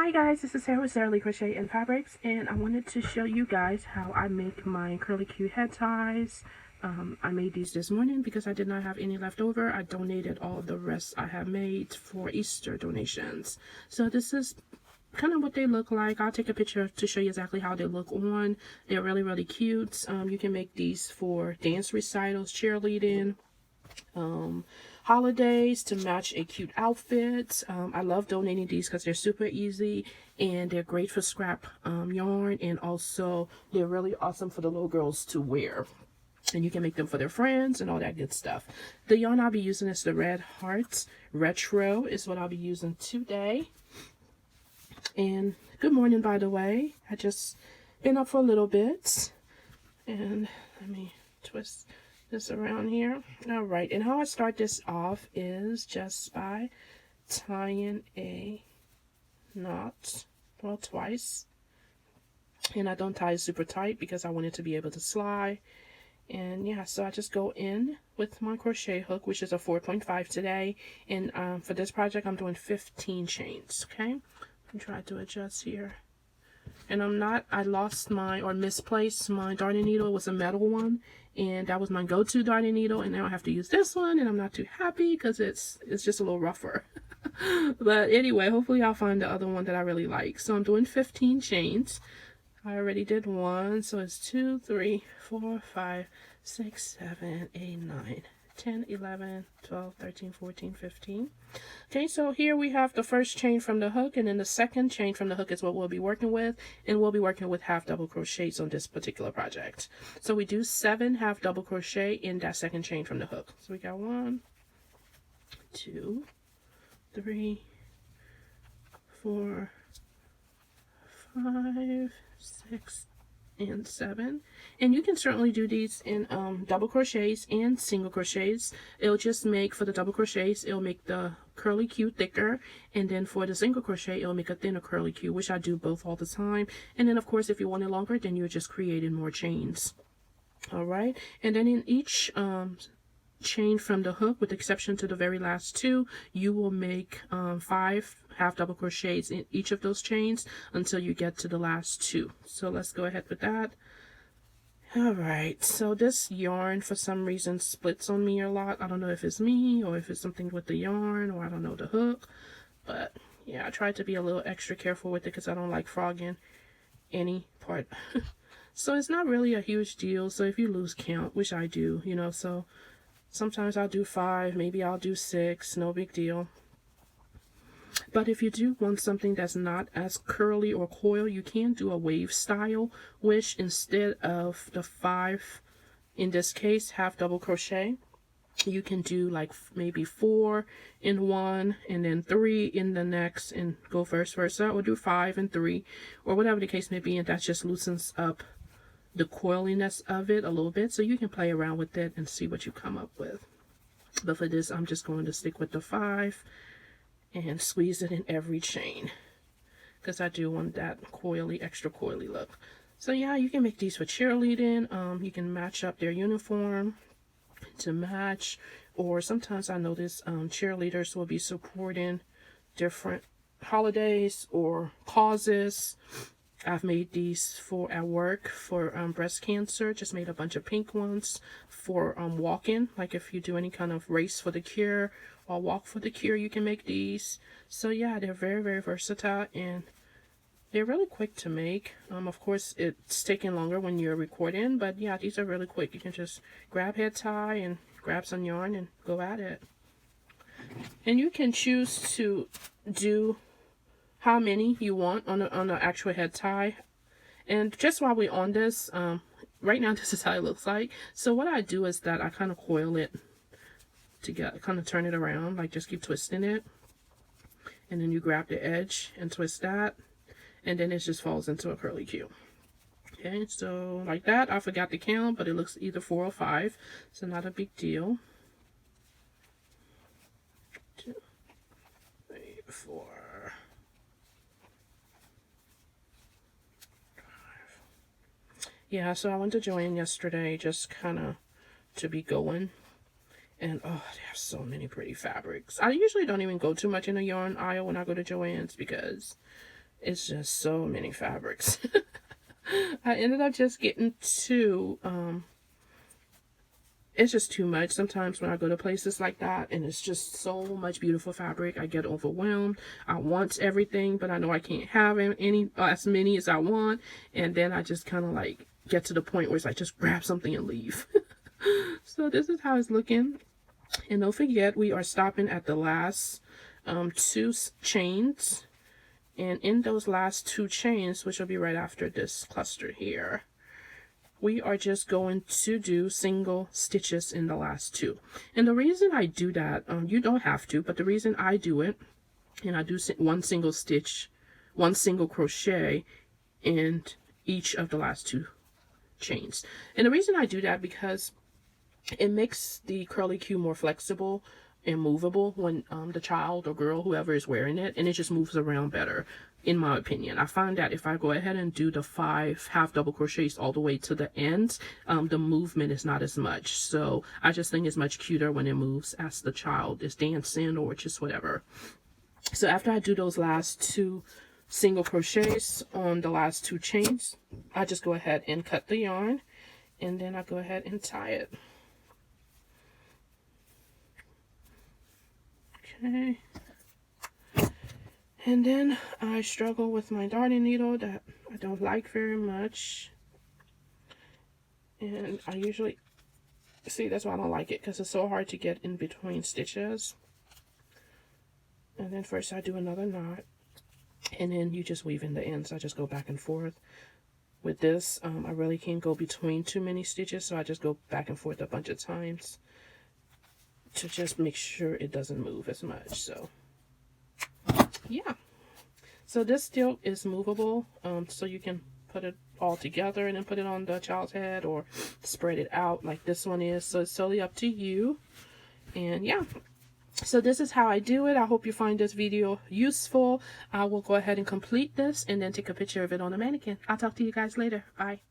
Hi guys, this is Sarah with SarahleeCrochet&Fabrics, and I wanted to show you guys how I make my curly cute head ties. I made these this morning because I did not have any left over. I donated all of the rest I have made for Easter donations. So this is kind of what they look like. I'll take a picture to show you exactly how they look on. They're really cute. You can make these for dance recitals, cheerleading, holidays, to match a cute outfit. I love donating these because they're super easy and they're great for scrap yarn, and also they're really awesome for the little girls to wear. And you can make them for their friends and all that good stuff. The yarn I'll be using is the Red Hearts Retro is what I'll be using today. And good morning, by the way. I just been up for a little bit. And let me twist this around here. All right, and how I start this off is just by tying a knot, well, twice. And I don't tie it super tight because I want it to be able to slide. And yeah, so I just go in with my crochet hook, which is a 4.5 today. And for this project, I'm doing 15 chains, okay? I'm trying to adjust here. And I lost my, or misplaced my darning needle. It was a metal one, and that was my go-to darning needle, and now I have to use this one, and I'm not too happy because it's just a little rougher. But anyway, hopefully I'll find the other one that I really like. So I'm doing 15 chains. I already did one, so it's 2, 3, 4, 5, 6, 7, 8, 9, 10, 11, 12, 13, 14, 15. Okay, so here we have the first chain from the hook, and then the second chain from the hook is what we'll be working with, and we'll be working with half double crochets on this particular project. So we do 7 half double crochet in that second chain from the hook. So we got 1, 2, 3, 4, 5, 6, and 7. And you can certainly do these in double crochets and single crochets. It'll just make, for the double crochets, it'll make the curly Q thicker, and then for the single crochet, it'll make a thinner curly Q, which I do both all the time. And then of course, if you want it longer, then you're just creating more chains. All right, and then in each chain from the hook, with the exception to the very last 2, you will make 5 half double crochets in each of those chains until you get to the last 2. So let's go ahead with that. All right, so this yarn for some reason splits on me a lot. I don't know if it's me or if it's something with the yarn, or I don't know, the hook, but yeah, I try to be a little extra careful with it because I don't like frogging any part. So it's not really a huge deal. So if you lose count, which I do, you know, so sometimes I'll do 5, maybe I'll do 6, no big deal. But if you do want something that's not as curly or coil, you can do a wave style, which instead of the 5, in this case, half double crochet, you can do like maybe 4 in one, and then 3 in the next, and go vice versa, or do 5 and 3, or whatever the case may be, and that just loosens up the coiliness of it a little bit, so you can play around with it and see what you come up with. But for this, I'm just going to stick with the 5 and squeeze it in every chain because I do want that coily, extra coily look. So yeah, you can make these for cheerleading. You can match up their uniform to match, or sometimes I notice cheerleaders will be supporting different holidays or causes. I've made these for at work for breast cancer. Just made a bunch of pink ones for walking, like if you do any kind of race for the cure or walk for the cure, you can make these. So yeah, they're very versatile, and they're really quick to make. Of course, it's taking longer when you're recording, but yeah, these are really quick. You can just grab head tie and grab some yarn and go at it. And you can choose to do how many you want on the actual head tie. And just while we're on this, right now this is how it looks like. So what I do is that I kind of coil it to kind of turn it around, like just keep twisting it, and then you grab the edge and twist that, and then it just falls into a curly Q. Okay, so like that. I forgot the count, but it looks either 4 or 5, so not a big deal. 2, 3, 4. Yeah, so I went to Joann yesterday just kind of to be going. And oh, they have so many pretty fabrics. I usually don't even go too much in the yarn aisle when I go to Joann's because It's just so many fabrics. I ended up just getting two. It's just too much sometimes when I go to places like that, and it's just so much beautiful fabric. I get overwhelmed. I want everything, but I know I can't have any as many as I want, and then I just kind of like get to the point where it's like just grab something and leave. So this is how it's looking, and don't forget we are stopping at the last two chains, and in those last two chains, which will be right after this cluster here, we are just going to do single stitches in the last two. And the reason I do that, you don't have to, but the reason I do it, and I do one single stitch, one single crochet in each of the last two chains. And the reason I do that because it makes the curly Q more flexible and movable when the child or girl, whoever is wearing it, and it just moves around better, in my opinion. I find that if I go ahead and do the 5 half double crochets all the way to the ends, the movement is not as much. So I just think it's much cuter when it moves as the child is dancing or just whatever. So after I do those last two single crochets on the last two chains, I just go ahead and cut the yarn, and then I go ahead and tie it. Okay. And then I struggle with my darning needle that I don't like very much. And I usually, see, that's why I don't like it, because it's so hard to get in between stitches. And then first I do another knot, and then you just weave in the ends. I just go back and forth. With this, I really can't go between too many stitches, so I just go back and forth a bunch of times to just make sure it doesn't move as much. So yeah, so this still is movable, so you can put it all together and then put it on the child's head or spread it out like this one is. So it's totally up to you. And yeah, so this is how I do it. I hope you find this video useful. I will go ahead and complete this and then take a picture of it on the mannequin. I'll talk to you guys later. Bye.